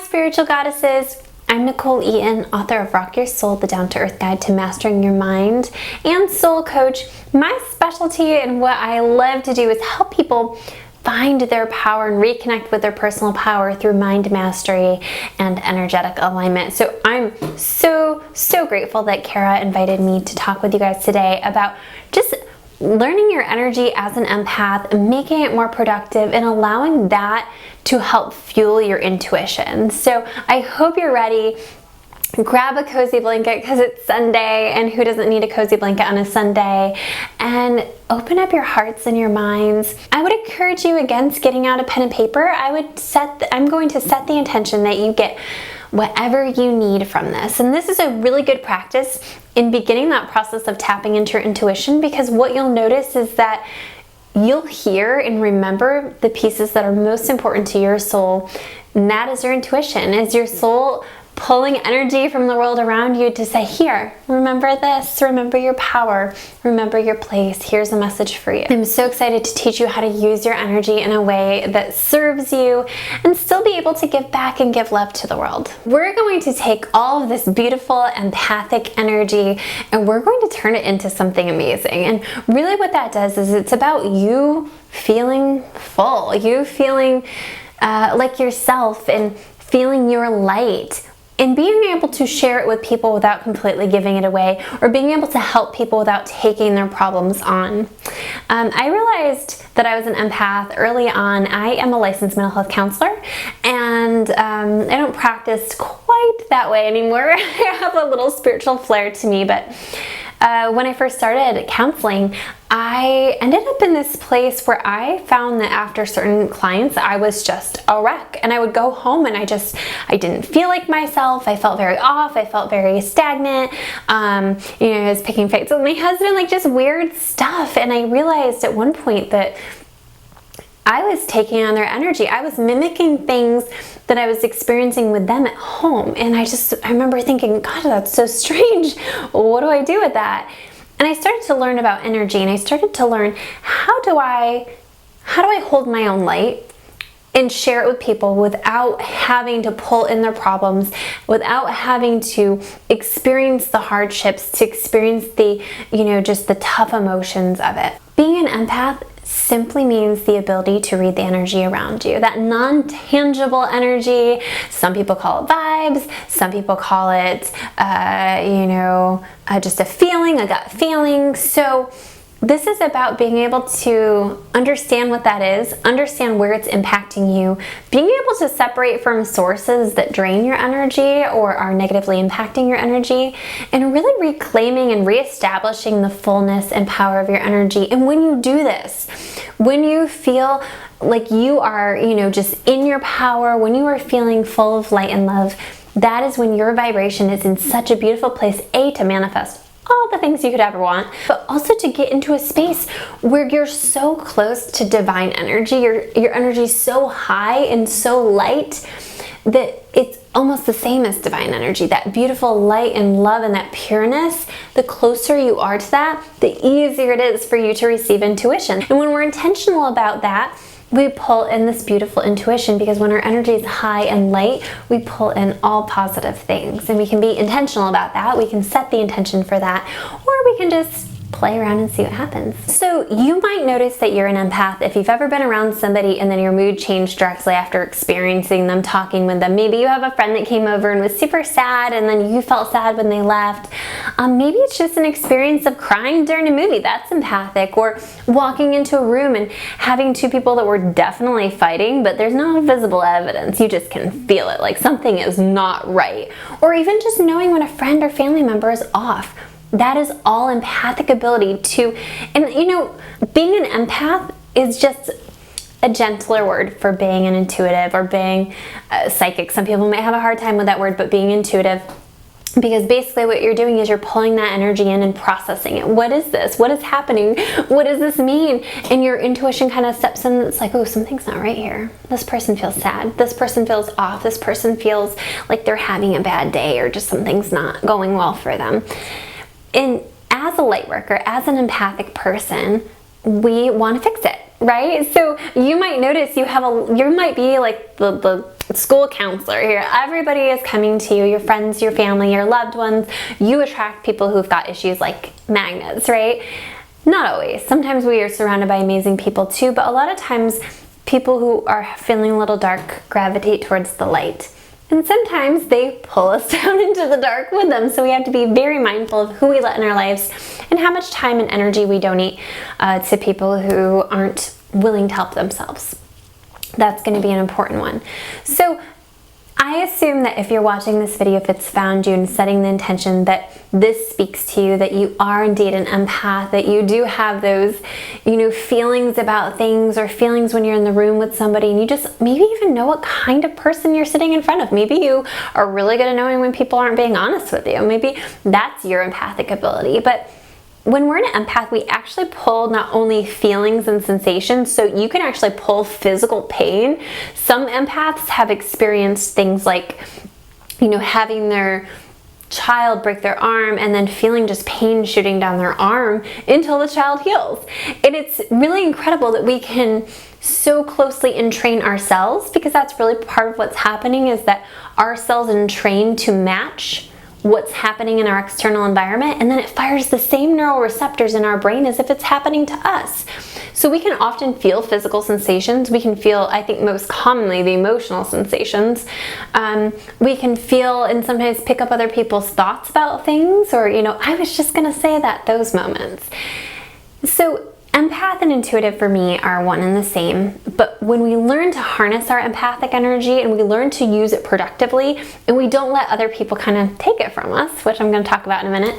spiritual goddesses. I'm Nicole Eaton, author of Rock Your Soul, the Down-to-Earth Guide to Mastering Your Mind, and soul coach. My specialty and what I love to do is help people find their power and reconnect with their personal power through mind mastery and energetic alignment. So I'm so grateful that Kara invited me to talk with you guys today about just learning your energy as an empath, making it more productive, and allowing that to help fuel your intuition. So I hope you're ready. Grab a cozy blanket because it's Sunday, and who doesn't need a cozy blanket on a Sunday? And open up your hearts and your minds. I would encourage you against getting out a pen and paper. I'm going to set the intention that you get whatever you need from this. And this is a really good practice in beginning that process of tapping into your intuition, because what you'll notice is that you'll hear and remember the pieces that are most important to your soul. And that is your intuition. Is your soul pulling energy from the world around you to say, here, remember this, remember your power, remember your place, here's a message for you. I'm so excited to teach you how to use your energy in a way that serves you and still be able to give back and give love to the world. We're going to take all of this beautiful empathic energy and we're going to turn it into something amazing. And really what that does is it's about you feeling full, you feeling like yourself and feeling your light, and being able to share it with people without completely giving it away, or being able to help people without taking their problems on. I realized that I was an empath early on. I am a licensed mental health counselor, and I don't practice quite that way anymore. I have a little spiritual flair to me, but when I first started counseling, I ended up in this place where I found that after certain clients, I was just a wreck. And I would go home and I didn't feel like myself. I felt very off. I felt very stagnant. I was picking fights with my husband, like just weird stuff. And I realized at one point that I was taking on their energy. I was mimicking things that I was experiencing with them at home. And I remember thinking, God, that's so strange. What do I do with that? And I started to learn about energy, and I started to learn how do I hold my own light and share it with people without having to pull in their problems, without having to experience the hardships, to experience the, just the tough emotions of it. Being an empath simply means the ability to read the energy around you. That non-tangible energy, some people call it vibes, some people call it, just a feeling, a gut feeling. So this is about being able to understand what that is, understand where it's impacting you, being able to separate from sources that drain your energy or are negatively impacting your energy, and really reclaiming and reestablishing the fullness and power of your energy. And when you do this, when you feel like you are, just in your power, when you are feeling full of light and love, that is when your vibration is in such a beautiful place, to manifest all the things you could ever want, but also to get into a space where you're so close to divine energy. Your energy is so high and so light that it's almost the same as divine energy. That beautiful light and love and that pureness, the closer you are to that, the easier it is for you to receive intuition. And when we're intentional about that, we pull in this beautiful intuition, because when our energy is high and light, we pull in all positive things. And we can be intentional about that. We can set the intention for that, or we can just play around and see what happens. So you might notice that you're an empath if you've ever been around somebody and then your mood changed directly after experiencing them, talking with them. Maybe you have a friend that came over and was super sad, and then you felt sad when they left. Maybe it's just an experience of crying during a movie. That's empathic. Or walking into a room and having two people that were definitely fighting, but there's no visible evidence. You just can feel it, like something is not right. Or even just knowing when a friend or family member is off. That is all empathic ability to, and being an empath is just a gentler word for being an intuitive or being psychic. Some people might have a hard time with that word, but being intuitive, because basically what you're doing is you're pulling that energy in and processing it. What is this? What is happening? What does this mean? And your intuition kind of steps in. It's like, oh, something's not right here. This person feels sad. This person feels off. This person feels like they're having a bad day, or just something's not going well for them. And as a light worker, as an empathic person, we want to fix it, right? So you might notice you might be like the school counselor here. Everybody is coming to you, your friends, your family, your loved ones. You attract people who've got issues like magnets, right? Not always. Sometimes we are surrounded by amazing people too, but a lot of times people who are feeling a little dark gravitate towards the light. And sometimes they pull us down into the dark with them. So we have to be very mindful of who we let in our lives and how much time and energy we donate to people who aren't willing to help themselves. That's going to be an important one. So I assume that if you're watching this video, if it's found you and setting the intention that this speaks to you, that you are indeed an empath, that you do have those, feelings about things, or feelings when you're in the room with somebody and you just maybe even know what kind of person you're sitting in front of. Maybe you are really good at knowing when people aren't being honest with you. Maybe that's your empathic ability. But when we're an empath, we actually pull not only feelings and sensations, so you can actually pull physical pain. Some empaths have experienced things like, having their child break their arm and then feeling just pain shooting down their arm until the child heals. And it's really incredible that we can so closely entrain ourselves, because that's really part of what's happening, is that our cells entrain to match what's happening in our external environment, and then it fires the same neural receptors in our brain as if it's happening to us. So we can often feel physical sensations. We can feel, I think most commonly, the emotional sensations. We can feel and sometimes pick up other people's thoughts about things, or, I was just gonna say that, those moments. So empath and intuitive for me are one and the same, but when we learn to harness our empathic energy and we learn to use it productively, and we don't let other people kind of take it from us, which I'm going to talk about in a minute,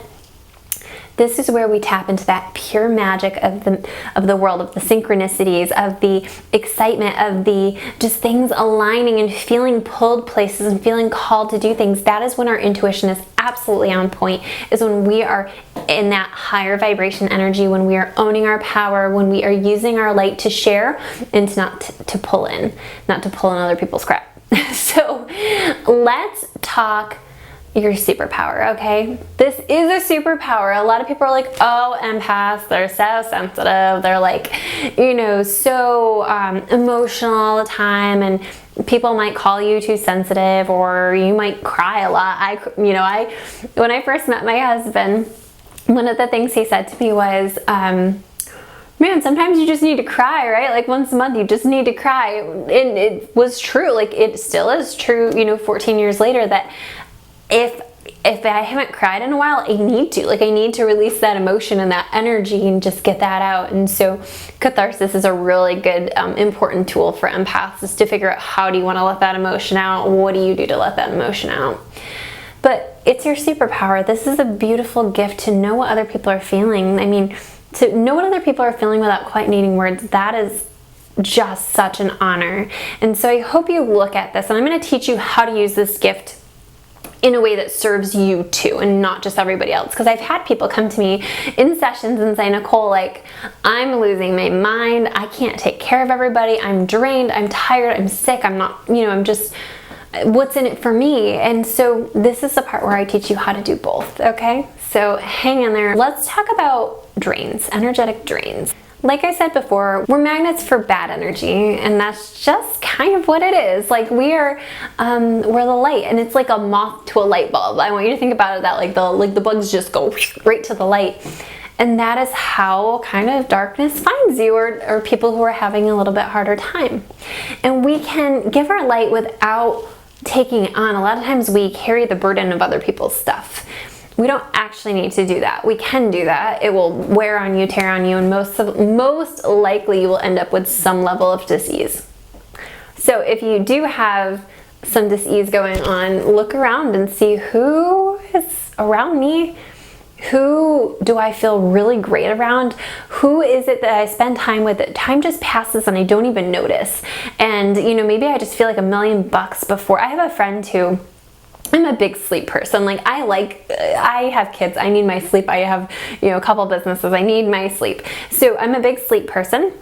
this is where we tap into that pure magic of the world, of the synchronicities, of the excitement, of the just things aligning and feeling pulled places and feeling called to do things. That is when our intuition is absolutely on point, is when we are in that higher vibration energy, when we are owning our power, when we are using our light to share and to pull in other people's crap. So let's talk your superpower, okay? This is a superpower. A lot of people are like, oh, empaths, they're so sensitive. They're like, so emotional all the time, and people might call you too sensitive, or you might cry a lot. When I first met my husband, one of the things he said to me was, man, sometimes you just need to cry, right? Like once a month, you just need to cry. And it was true. Like it still is true, 14 years later, that if I haven't cried in a while, I need to release that emotion and that energy and just get that out. And so catharsis is a really good, important tool for empaths, is to figure out, how do you want to let that emotion out? What do you do to let that emotion out? But it's your superpower. This is a beautiful gift, to know what other people are feeling. I mean, to know what other people are feeling without quite needing words, that is just such an honor. And so I hope you look at this, and I'm going to teach you how to use this gift in a way that serves you too, and not just everybody else. Because I've had people come to me in sessions and say, Nicole, like, I'm losing my mind. I can't take care of everybody. I'm drained. I'm tired. I'm sick. I'm not, I'm just, what's in it for me? And so this is the part where I teach you how to do both, okay? So hang in there. Let's talk about drains, energetic drains. Like I said before, we're magnets for bad energy, and that's just kind of what it is. Like we're the light, and it's like a moth to a light bulb. I want you to think about it that the bugs just go right to the light. And that is how kind of darkness finds you, or people who are having a little bit harder time. And we can give our light without taking it on. A lot of times we carry the burden of other people's stuff. We don't actually need to do that. We can do that. It will wear on you, tear on you, and most likely you will end up with some level of dis-ease. So if you do have some dis-ease going on, look around and see, who is around me? Who do I feel really great around? Who is it that I spend time with that time just passes and I don't even notice? And maybe I just feel like $1,000,000 before. I have a friend who, I'm a big sleep person. Like I have kids. I need my sleep. I have, a couple businesses. I need my sleep. So I'm a big sleep person,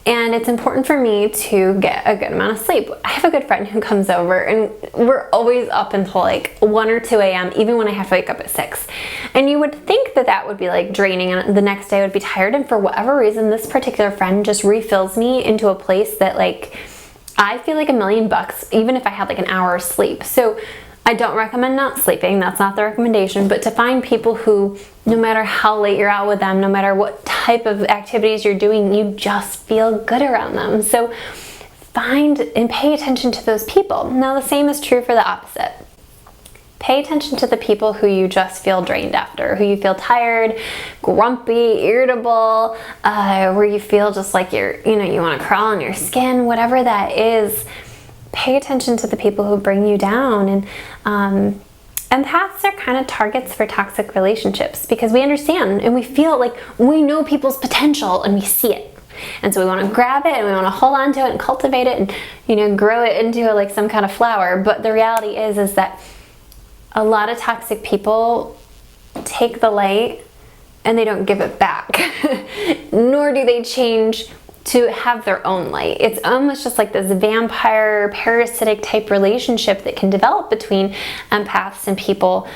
and it's important for me to get a good amount of sleep. I have a good friend who comes over, and we're always up until like 1 or 2 a.m., even when I have to wake up at 6. And you would think that that would be like draining, and the next day I would be tired. And for whatever reason, this particular friend just refills me into a place that like, I feel like $1,000,000 even if I had like an hour of sleep. So I don't recommend not sleeping. That's not the recommendation. But to find people who, no matter how late you're out with them, no matter what type of activities you're doing, you just feel good around them. So find and pay attention to those people. Now the same is true for the opposite. Pay attention to the people who you just feel drained after, who you feel tired, grumpy, irritable, where you feel just like you want to crawl on your skin, whatever that is. Pay attention to the people who bring you down. And empaths are kind of targets for toxic relationships because we understand and we feel like we know people's potential and we see it. And so we want to grab it and we want to hold on to it and cultivate it and, grow it into like some kind of flower. But the reality is that a lot of toxic people take the light and they don't give it back, nor do they change to have their own light. It's almost just like this vampire, parasitic type relationship that can develop between empaths and people,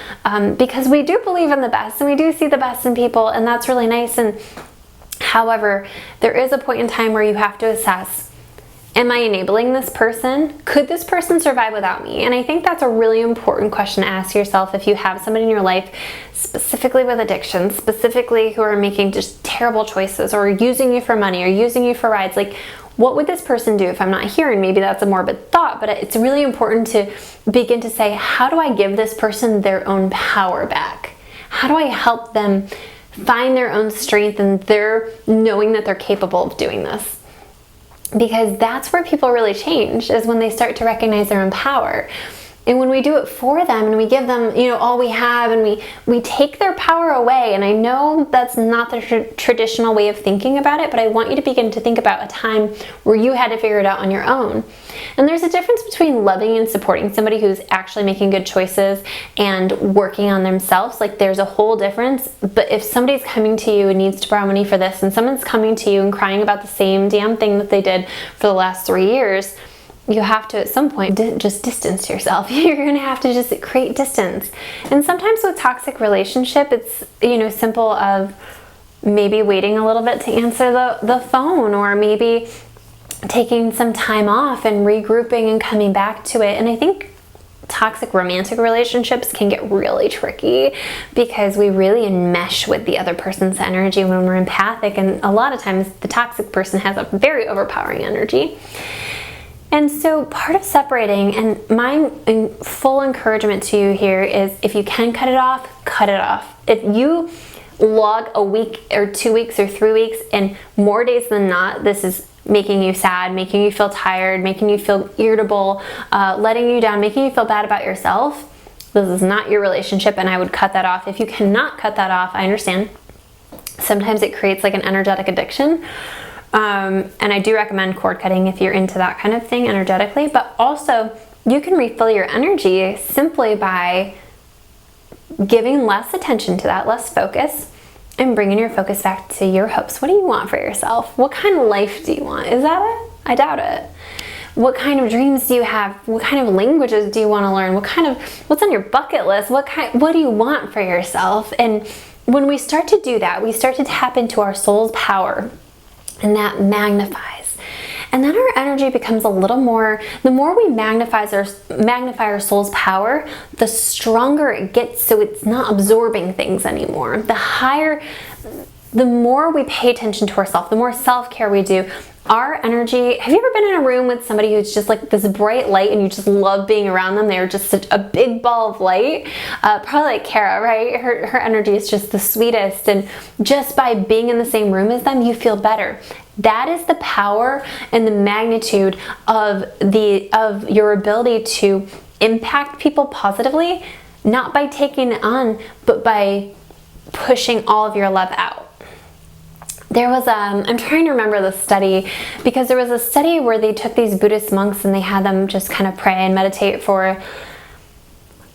because we do believe in the best and we do see the best in people, and that's really nice. And however, there is a point in time where you have to assess, am I enabling this person? Could this person survive without me? And I think that's a really important question to ask yourself if you have somebody in your life, specifically with addiction, specifically who are making just terrible choices or using you for money or using you for rides. Like, what would this person do if I'm not here? And maybe that's a morbid thought, but it's really important to begin to say, how do I give this person their own power back? How do I help them find their own strength and their knowing that they're capable of doing this? Because that's where people really change, is when they start to recognize their own power. And when we do it for them and we give them, all we have, and we take their power away. And I know that's not the traditional way of thinking about it, but I want you to begin to think about a time where you had to figure it out on your own. And there's a difference between loving and supporting somebody who's actually making good choices and working on themselves. Like, there's a whole difference. But if somebody's coming to you and needs to borrow money for this, and someone's coming to you and crying about the same damn thing that they did for the last 3 years, you have to, at some point, just distance yourself. You're going to have to just create distance. And sometimes with toxic relationship, it's, simple of maybe waiting a little bit to answer the phone, or maybe taking some time off and regrouping and coming back to it. And I think toxic romantic relationships can get really tricky because we really enmesh with the other person's energy when we're empathic. And a lot of times the toxic person has a very overpowering energy. And so part of separating, and my full encouragement to you here is, if you can cut it off, cut it off. If you log a week or 2 weeks or 3 weeks, and more days than not, this is making you sad, making you feel tired, making you feel irritable, letting you down, making you feel bad about yourself, this is not your relationship, and I would cut that off. If you cannot cut that off, I understand. Sometimes it creates like an energetic addiction. And I do recommend cord cutting if you're into that kind of thing energetically, but also you can refill your energy simply by giving less attention to that, less focus, and bringing your focus back to your hopes. What do you want for yourself? What kind of life do you want? Is that it? I doubt it. What kind of dreams do you have? What kind of languages do you want to learn? What's on your bucket list? What do you want for yourself? And when we start to do that, we start to tap into our soul's power. And that magnifies. And then our energy becomes a little more, the more we magnify our soul's power, the stronger it gets, so it's not absorbing things anymore. The more we pay attention to ourselves, the more self-care we do, our energy. Have you ever been in a room with somebody who's just like this bright light and you just love being around them? They're just such a big ball of light. Probably like Kara, right? Her energy is just the sweetest, and just by being in the same room as them, you feel better. That is the power and the magnitude of your ability to impact people positively, not by taking it on, but by pushing all of your love out. There was, I'm trying to remember the study, because there was a study where they took these Buddhist monks and they had them just kind of pray and meditate for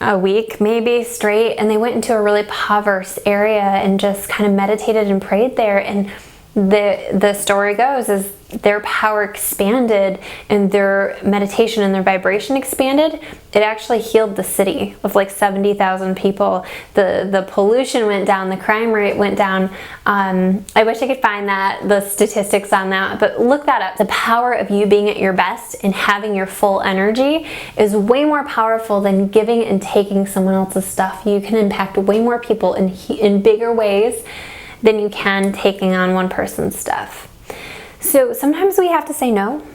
a week, maybe straight, and they went into a really impoverished area and just kind of meditated and prayed there. And the story goes is their power expanded and their meditation and their vibration expanded. It actually healed the city of like 70,000 people. The pollution went down, the crime rate went down. I wish I could find the statistics on that, but look that up. The power of you being at your best and having your full energy is way more powerful than giving and taking someone else's stuff. You can impact way more people in bigger ways than you can taking on one person's stuff. So sometimes we have to say no.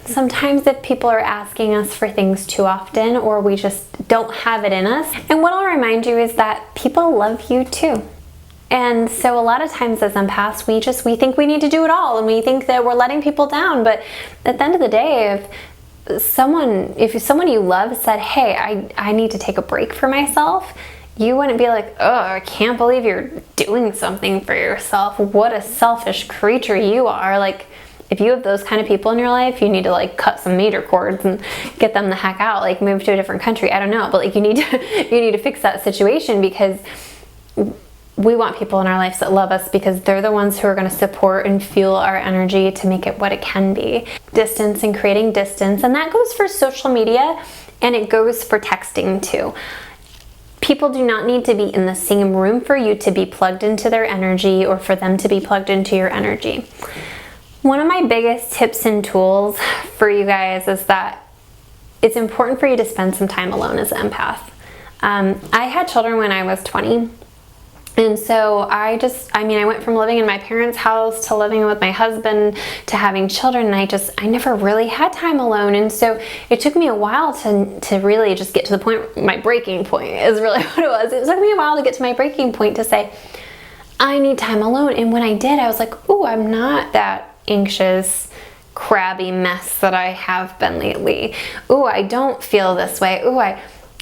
Sometimes if people are asking us for things too often, or we just don't have it in us. And what I'll remind you is that people love you too. And so a lot of times as empaths, we think we need to do it all, and we think that we're letting people down. But at the end of the day, if someone you love said, hey, I need to take a break for myself, you wouldn't be like, oh, I can't believe you're doing something for yourself. What a selfish creature you are. Like, if you have those kind of people in your life, you need to like cut some meter cords and get them the heck out, like move to a different country. I don't know, but like you need to fix that situation, because we want people in our lives that love us, because they're the ones who are going to support and fuel our energy to make it what it can be. Distance and creating distance, and that goes for social media, and it goes for texting too. People do not need to be in the same room for you to be plugged into their energy, or for them to be plugged into your energy. One of my biggest tips and tools for you guys is that it's important for you to spend some time alone as an empath. I had children when I was 20. And so I went from living in my parents' house to living with my husband to having children, and I never really had time alone. And so it took me a while to really just get to the point. My breaking point is really what it was. It took me a while to get to my breaking point to say, I need time alone. And when I did, I was like, oh, I'm not that anxious, crabby mess that I have been lately. Oh, I don't feel this way.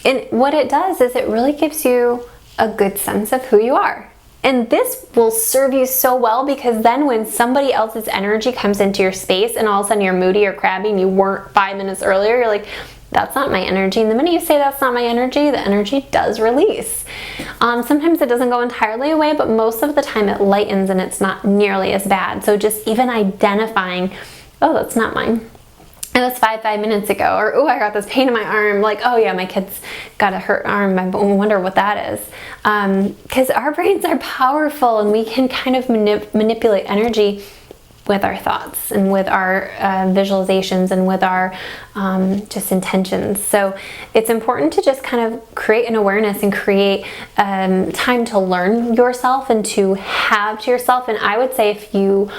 And what it does is it really gives you a good sense of who you are. And this will serve you so well, because then when somebody else's energy comes into your space and all of a sudden you're moody or crabby and you weren't 5 minutes earlier, you're like, that's not my energy. And the minute you say that's not my energy, the energy does release. Sometimes it doesn't go entirely away, but most of the time it lightens and it's not nearly as bad. So just even identifying, oh, that's not mine. It was 5 minutes ago. Or, oh, I got this pain in my arm. Like, oh yeah, my kid's got a hurt arm. I wonder what that is. Because our brains are powerful, and we can kind of manipulate energy with our thoughts and with our visualizations and with our just intentions. So it's important to just kind of create an awareness and create time to learn yourself and to have to yourself. And I would say if you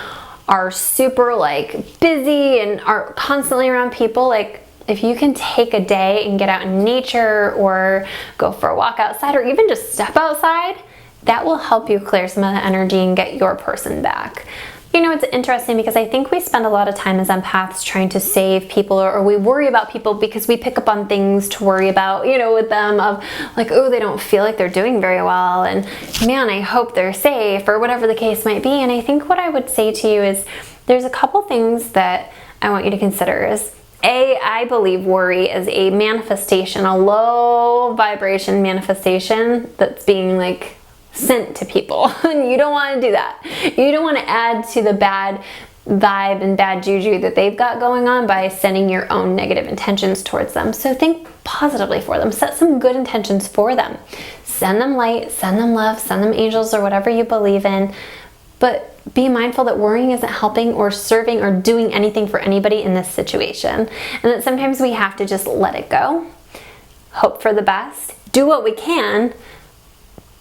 are super like busy and are constantly around people, like if you can take a day and get out in nature or go for a walk outside or even just step outside, that will help you clear some of the energy and get your person back. You know, it's interesting because I think we spend a lot of time as empaths trying to save people, or we worry about people because we pick up on things to worry about, you know, with them, of like, oh, they don't feel like they're doing very well, and man, I hope they're safe, or whatever the case might be. And I think what I would say to you is there's a couple things that I want you to consider. Is I believe worry is a manifestation, a low vibration manifestation that's being like sent to people, and you don't want to do that. You don't want to add to the bad vibe and bad juju that they've got going on by sending your own negative intentions towards them. So think positively for them. Set some good intentions for them. Send them light, send them love, send them angels, or whatever you believe in. But be mindful that worrying isn't helping or serving or doing anything for anybody in this situation. And that sometimes we have to just let it go, hope for the best, do what we can,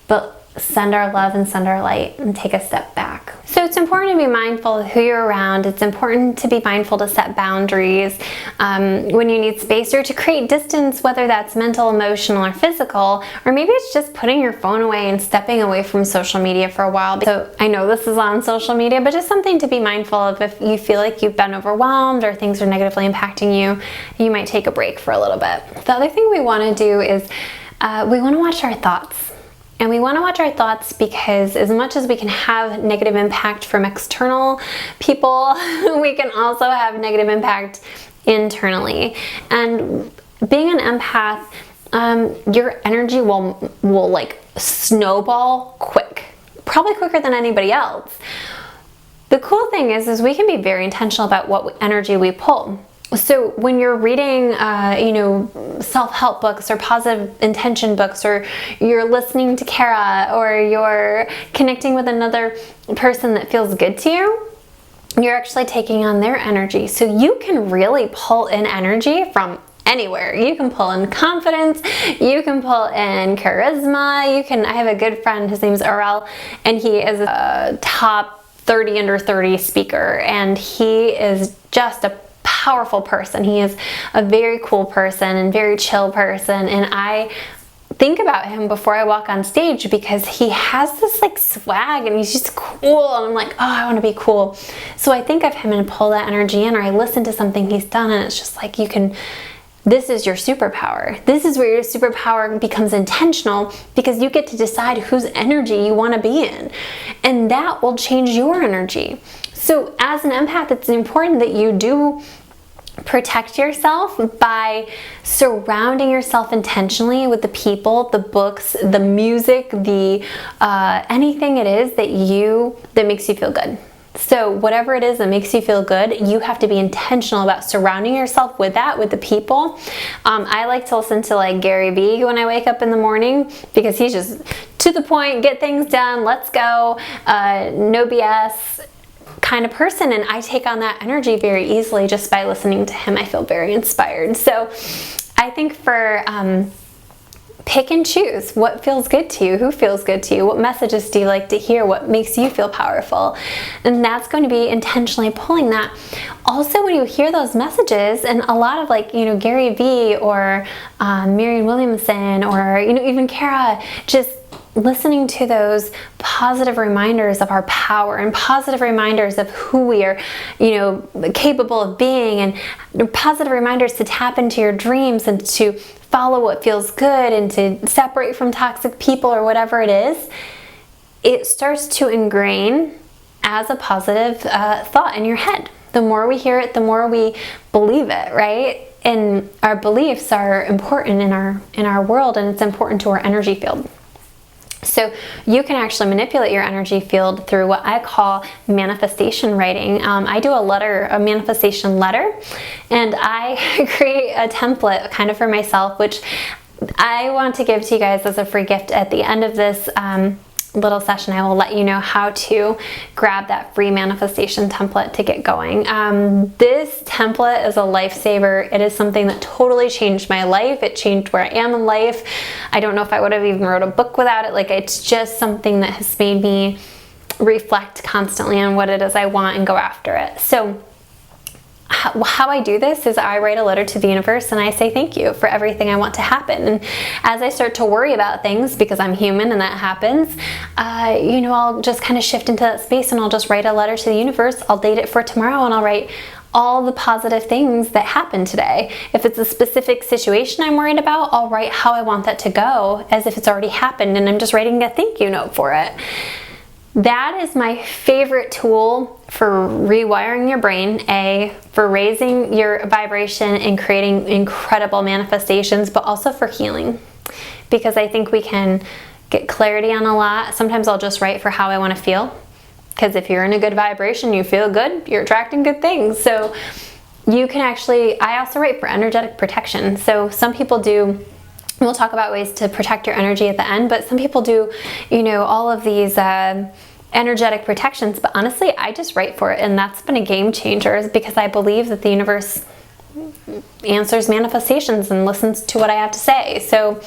but send our love and send our light and take a step back. So it's important to be mindful of who you're around. It's important to be mindful to set boundaries when you need space, or to create distance, whether that's mental, emotional, or physical, or maybe it's just putting your phone away and stepping away from social media for a while. So I know this is on social media, but just something to be mindful of. If you feel like you've been overwhelmed or things are negatively impacting you, you might take a break for a little bit. The other thing we want to do is we want to watch our thoughts. And we want to watch our thoughts because as much as we can have negative impact from external people, we can also have negative impact internally. And being an empath, your energy will like snowball quick, probably quicker than anybody else. The cool thing is we can be very intentional about what energy we pull. So when you're reading, self-help books or positive intention books, or you're listening to Kara, or you're connecting with another person that feels good to you, you're actually taking on their energy. So you can really pull in energy from anywhere. You can pull in confidence, you can pull in charisma, I have a good friend, his name's Arel, and he is a top 30 under 30 speaker, and he is just a powerful person. He is a very cool person and very chill person, and I think about him before I walk on stage because he has this like swag and he's just cool, and I'm like, oh, I want to be cool. So I think of him and pull that energy in, or I listen to something he's done and it's just like, this is your superpower. This is where your superpower becomes intentional, because you get to decide whose energy you want to be in, and that will change your energy. So as an empath, it's important that you do protect yourself by surrounding yourself intentionally with the people, the books, the music, the anything it is that makes you feel good. So whatever it is that makes you feel good, you have to be intentional about surrounding yourself with that, with the people. I like to listen to like Gary Vee when I wake up in the morning, because he's just to the point, get things done, let's go, no BS kind of person, and I take on that energy very easily just by listening to him. I feel very inspired. So I think for pick and choose what feels good to you, who feels good to you, what messages do you like to hear, what makes you feel powerful, and that's going to be intentionally pulling that. Also, when you hear those messages, and a lot of Gary Vee or Marianne Williamson, or even Kara, just listening to those positive reminders of our power and positive reminders of who we are, capable of being, and positive reminders to tap into your dreams and to follow what feels good and to separate from toxic people or whatever it is, it starts to ingrain as a positive thought in your head. The more we hear it, the more we believe it, right? And our beliefs are important in our world, and it's important to our energy field. So you can actually manipulate your energy field through what I call manifestation writing. I do a manifestation letter, and I create a template kind of for myself, which I want to give to you guys as a free gift at the end of this little session. I will let you know how to grab that free manifestation template to get going. This template is a lifesaver. It is something that totally changed my life. It changed where I am in life. I don't know if I would have even wrote a book without it. It's just something that has made me reflect constantly on what it is I want and go after it. So how I do this is I write a letter to the universe and I say thank you for everything I want to happen. And as I start to worry about things, because I'm human and that happens, I'll just kind of shift into that space and I'll just write a letter to the universe. I'll date it for tomorrow and I'll write all the positive things that happened today. If it's a specific situation I'm worried about, I'll write how I want that to go as if it's already happened, and I'm just writing a thank you note for it. That is my favorite tool for rewiring your brain, for raising your vibration and creating incredible manifestations, but also for healing. Because I think we can get clarity on a lot. Sometimes I'll just write for how I want to feel. Because if you're in a good vibration, you feel good, you're attracting good things. So you can I also write for energetic protection. So some people do, we'll talk about ways to protect your energy at the end, but some people do, all of these energetic protections, but honestly, I just write for it, and that's been a game changer, because I believe that the universe answers manifestations and listens to what I have to say. So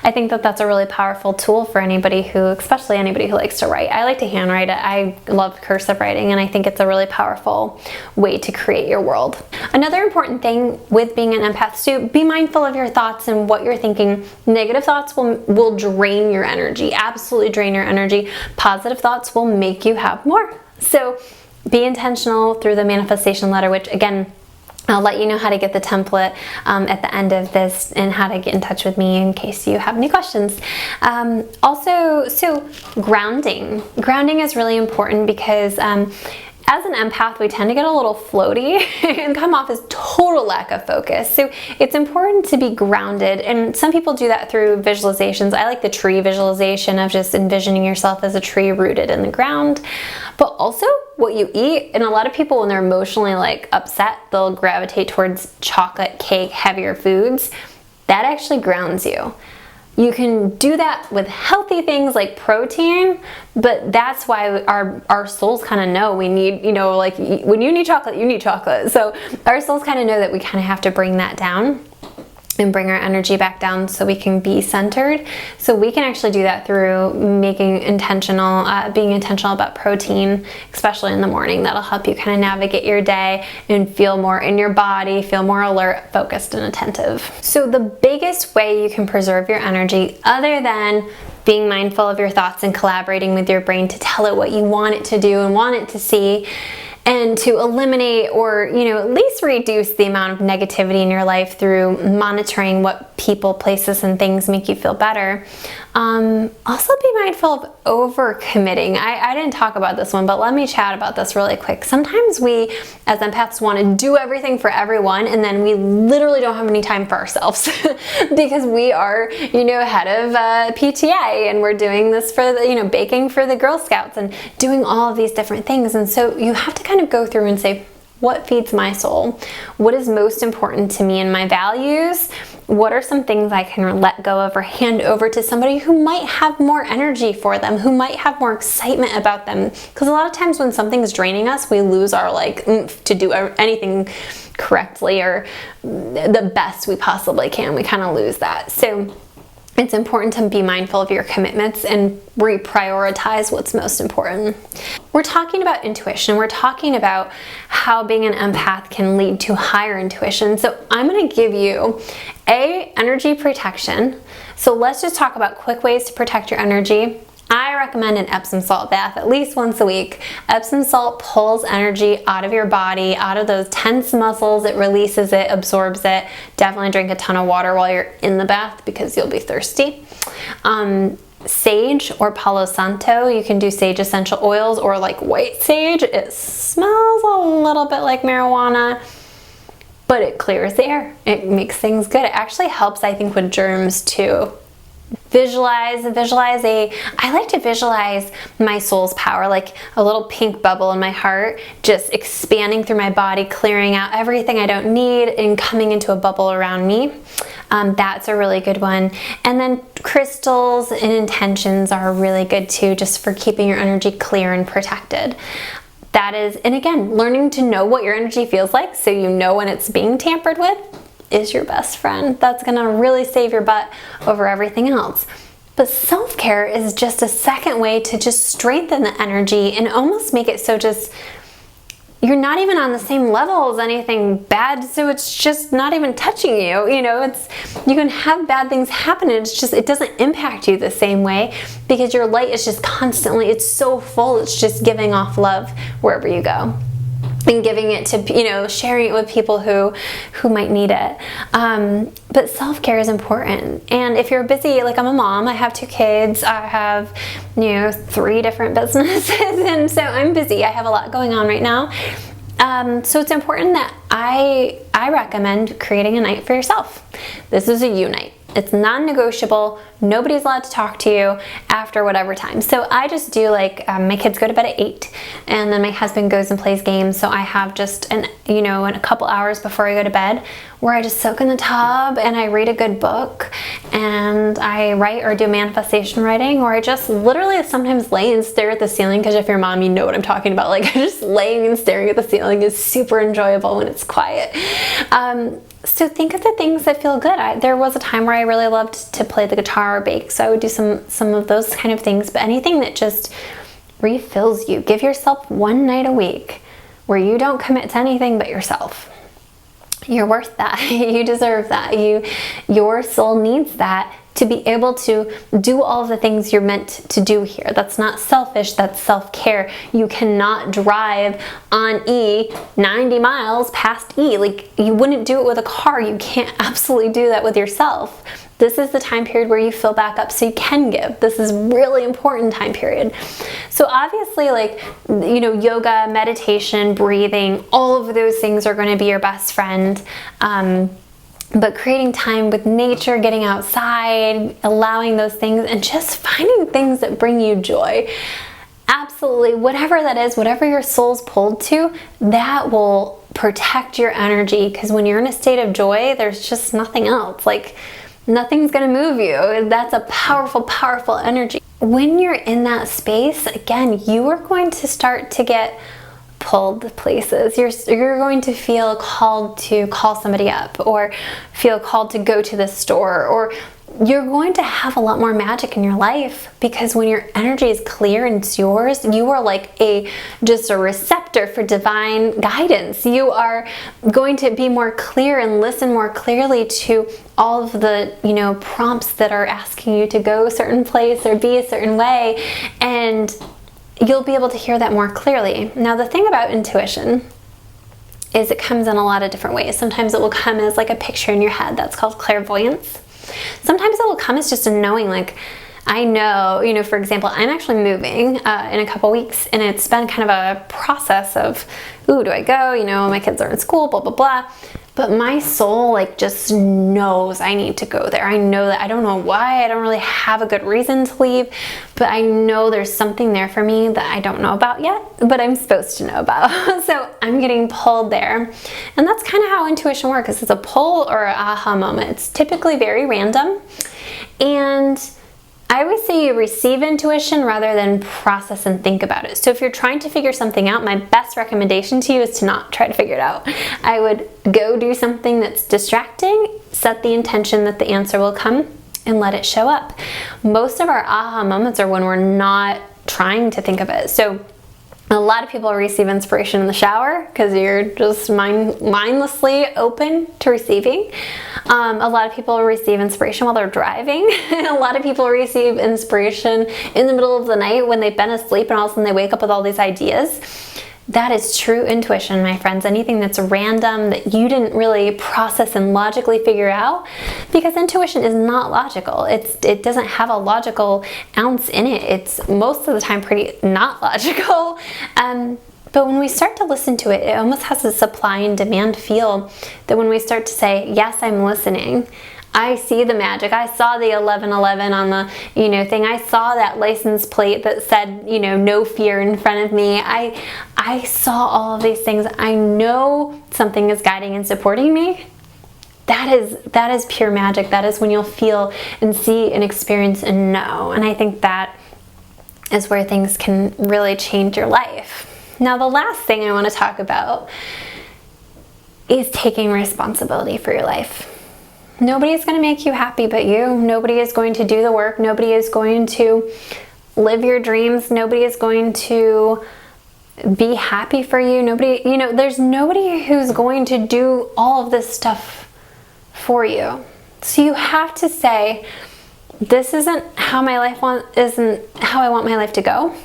I think that that's a really powerful tool for especially anybody who likes to write. I like to handwrite it. I love cursive writing, and I think it's a really powerful way to create your world. Another important thing with being an empath, so be mindful of your thoughts and what you're thinking. Negative thoughts will drain your energy, absolutely drain your energy. Positive thoughts will make you have more. So be intentional through the manifestation letter, which again, I'll let you know how to get the template at the end of this, and how to get in touch with me in case you have any questions. Also, grounding. Grounding is really important, because as an empath, we tend to get a little floaty and come off as total lack of focus. So it's important to be grounded, and some people do that through visualizations. I like the tree visualization of just envisioning yourself as a tree rooted in the ground, but also what you eat. And a lot of people, when they're emotionally like upset, they'll gravitate towards chocolate, cake, heavier foods. That actually grounds you. You can do that with healthy things like protein, but that's why our souls kind of know we need, like when you need chocolate, you need chocolate. So our souls kind of know that we kind of have to bring that down and bring our energy back down so we can be centered. So we can actually do that through being intentional about protein, especially in the morning. That'll help you kind of navigate your day and feel more in your body, feel more alert, focused, and attentive. So the biggest way you can preserve your energy, other than being mindful of your thoughts and collaborating with your brain to tell it what you want it to do and want it to see, and to eliminate or, at least reduce the amount of negativity in your life through monitoring what people, places, and things make you feel better. Also be mindful of overcommitting. I didn't talk about this one, but let me chat about this really quick. Sometimes we, as empaths, want to do everything for everyone, and then we literally don't have any time for ourselves because we are, head of PTA, and we're doing this for the, baking for the Girl Scouts and doing all of these different things. And so you have to kind of go through and say, what feeds my soul? What is most important to me and my values? What are some things I can let go of or hand over to somebody who might have more energy for them, who might have more excitement about them? Because a lot of times when something's draining us, we lose our oomph to do anything correctly or the best we possibly can. We kind of lose that. So it's important to be mindful of your commitments and reprioritize what's most important. We're talking about intuition. We're talking about how being an empath can lead to higher intuition. So I'm going to give you energy protection. So let's just talk about quick ways to protect your energy. I recommend an Epsom salt bath at least once a week. Epsom salt pulls energy out of your body, out of those tense muscles. It releases it, absorbs it. Definitely drink a ton of water while you're in the bath because you'll be thirsty. Sage or Palo Santo, you can do sage essential oils or like white sage. It smells a little bit like marijuana, but it clears the air. It makes things good. It actually helps, I think, with germs too. I like to visualize my soul's power, like a little pink bubble in my heart, just expanding through my body, clearing out everything I don't need and coming into a bubble around me. That's a really good one. And then crystals and intentions are really good too, just for keeping your energy clear and protected. That is, and again, learning to know what your energy feels like so you know when it's being tampered with is your best friend. That's gonna really save your butt over everything else. But self-care is just a second way to just strengthen the energy and almost make it so just you're not even on the same level as anything bad, so it's just not even touching you. You can have bad things happen and it doesn't impact you the same way because your light is just constantly, it's so full, it's just giving off love wherever you go. And giving it to, sharing it with people who might need it. But self-care is important. And if you're busy, like I'm a mom, I have 2 kids, I have, 3 different businesses, and so I'm busy. I have a lot going on right now. So it's important that I recommend creating a night for yourself. This is a you night. It's non-negotiable. Nobody's allowed to talk to you after whatever time. So I just do my kids go to bed at 8 and then my husband goes and plays games. So I have just in a couple hours before I go to bed where I just soak in the tub and I read a good book and I write or do manifestation writing, or I just literally sometimes lay and stare at the ceiling, because if you're a mom, you know what I'm talking about. Like just laying and staring at the ceiling is super enjoyable when it's quiet. So think of the things that feel good. There was a time where I really loved to play the guitar or bake, so I would do some of those kind of things. But anything that just refills you. Give yourself one night a week where you don't commit to anything but yourself. You're worth that. You deserve that. Your soul needs that to be able to do all of the things you're meant to do here. That's not selfish, that's self-care. You cannot drive on E 90 miles past E. Like, you wouldn't do it with a car. You can't absolutely do that with yourself. This is the time period where you fill back up so you can give. This is really important time period. So obviously, like, you know, yoga, meditation, breathing, all of those things are going to be your best friend. But creating time with nature, getting outside, allowing those things, and just finding things that bring you joy. Absolutely, whatever that is, whatever your soul's pulled to, that will protect your energy, because when you're in a state of joy, there's just nothing else. Like, nothing's gonna move you. That's a powerful, powerful energy. When you're in that space, again, you are going to start to get pulled places. You're going to feel called to call somebody up, or feel called to go to the store, or you're going to have a lot more magic in your life, because when your energy is clear and it's yours, you are like just a receptor for divine guidance. You are going to be more clear and listen more clearly to all of the, you know, prompts that are asking you to go a certain place or be a certain way, and you'll be able to hear that more clearly. Now, the thing about intuition is it comes in a lot of different ways. Sometimes it will come as like a picture in your head. That's called clairvoyance. Sometimes it will come as just a knowing, like, I know, you know, for example, I'm actually moving in a couple weeks, and it's been kind of a process of, ooh, do I go? You know, my kids are in school, blah, blah, blah. But my soul, like, just knows I need to go there. I know that. I don't know why. I don't really have a good reason to leave, but I know there's something there for me that I don't know about yet, but I'm supposed to know about. So I'm getting pulled there. And that's kind of how intuition works. It's a pull or an aha moment. It's typically very random. And I always say you receive intuition rather than process and think about it. So if you're trying to figure something out, my best recommendation to you is to not try to figure it out. I would go do something that's distracting, set the intention that the answer will come, and let it show up. Most of our aha moments are when we're not trying to think of it. So a lot of people receive inspiration in the shower because you're just mindlessly open to receiving. A lot of people receive inspiration while they're driving. A lot of people receive inspiration in the middle of the night when they've been asleep, and all of a sudden they wake up with all these ideas. That is true intuition, my friends. Anything that's random, that you didn't really process and logically figure out, because intuition is not logical. It doesn't have a logical ounce in it. It's most of the time pretty not logical. But when we start to listen to it, it almost has a supply and demand feel, that when we start to say, yes, I'm listening, I see the magic. I saw the 1111 on the, you know, thing. I saw that license plate that said, you know, no fear in front of me. I saw all of these things. I know something is guiding and supporting me. That is pure magic. That is when you'll feel and see and experience and know. And I think that is where things can really change your life. Now, the last thing I want to talk about is taking responsibility for your life. Nobody is going to make you happy but you. Nobody is going to do the work. Nobody is going to live your dreams. Nobody is going to be happy for you. Nobody, you know, there's nobody who's going to do all of this stuff for you. So you have to say, this isn't how my life isn't how I want my life to go,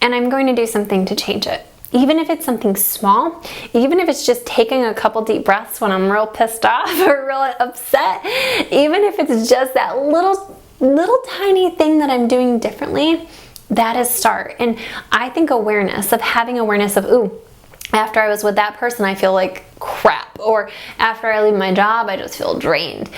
and I'm going to do something to change it. Even if it's something small, even if it's just taking a couple deep breaths when I'm real pissed off or real upset, even if it's just that little tiny thing that I'm doing differently, that is start. And I think having awareness of, ooh, after I was with that person, I feel like crap. Or after I leave my job, I just feel drained.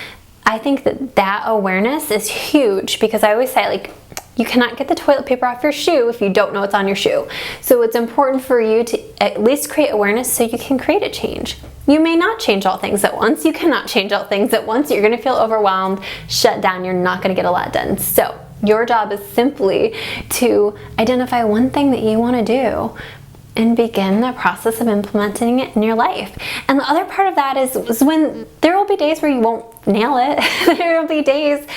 I think that awareness is huge, because I always say, like, you cannot get the toilet paper off your shoe if you don't know what's on your shoe. So it's important for you to at least create awareness so you can create a change. You may not change all things at once. You cannot change all things at once. You're going to feel overwhelmed, shut down. You're not going to get a lot done. So your job is simply to identify one thing that you want to do and begin the process of implementing it in your life. And the other part of that is when there will be days where you won't nail it. There will be days.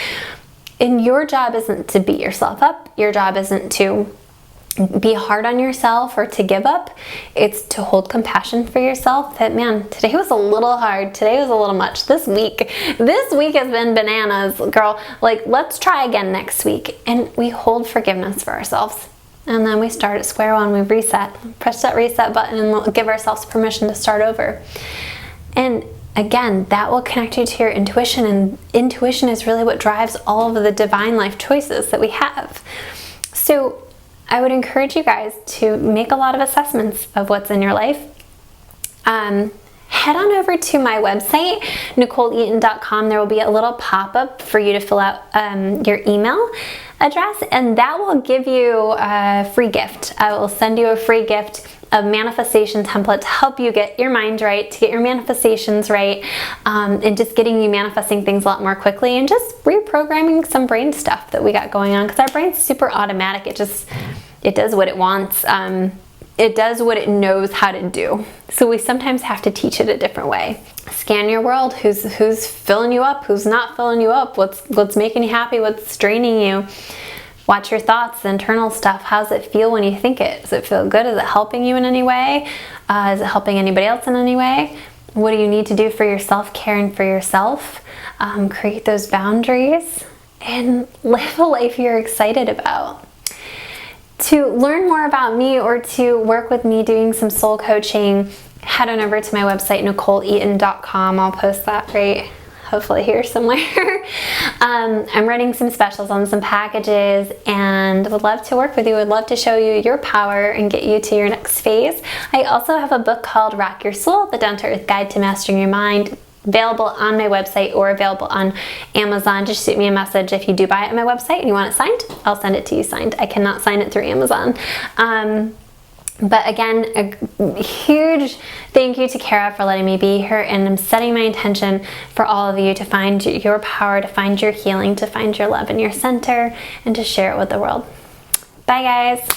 And your job isn't to beat yourself up. Your job isn't to be hard on yourself or to give up. It's to hold compassion for yourself, that, man, today was a little hard. Today was a little much. This week has been bananas, girl. Like, let's try again next week. And we hold forgiveness for ourselves. And then we start at square one. We reset, press that reset button, and give ourselves permission to start over. And again, that will connect you to your intuition, and intuition is really what drives all of the divine life choices that we have. So I would encourage you guys to make a lot of assessments of what's in your life. Head on over to my website, NicoleEaton.com. There will be a little pop-up for you to fill out your email address, and that will give you a free gift. I will send you a free gift of manifestation template to help you get your mind right, to get your manifestations right, and just getting you manifesting things a lot more quickly, and just reprogramming some brain stuff that we got going on, because our brain's super automatic. It does what it wants. It does what it knows how to do. So we sometimes have to teach it a different way. Scan your world. Who's filling you up? Who's not filling you up? What's making you happy? What's draining you? Watch your thoughts, the internal stuff. How does it feel when you think it? Does it feel good? Is it helping you in any way? Is it helping anybody else in any way? What do you need to do for your self-care and for yourself? Create those boundaries and live a life you're excited about. To learn more about me or to work with me doing some soul coaching, head on over to my website, NicoleEaton.com. I'll post that right, hopefully here somewhere. I'm running some specials on some packages and would love to work with you. Would love to show you your power and get you to your next phase. I also have a book called Rock Your Soul, The Down to Earth Guide to Mastering Your Mind, available on my website or available on Amazon. Just shoot me a message if you do buy it on my website and you want it signed. I'll send it to you signed. I cannot sign it through Amazon. But again, a huge thank you to Kara for letting me be here, and I'm setting my intention for all of you to find your power, to find your healing, to find your love in your center, and to share it with the world. Bye guys.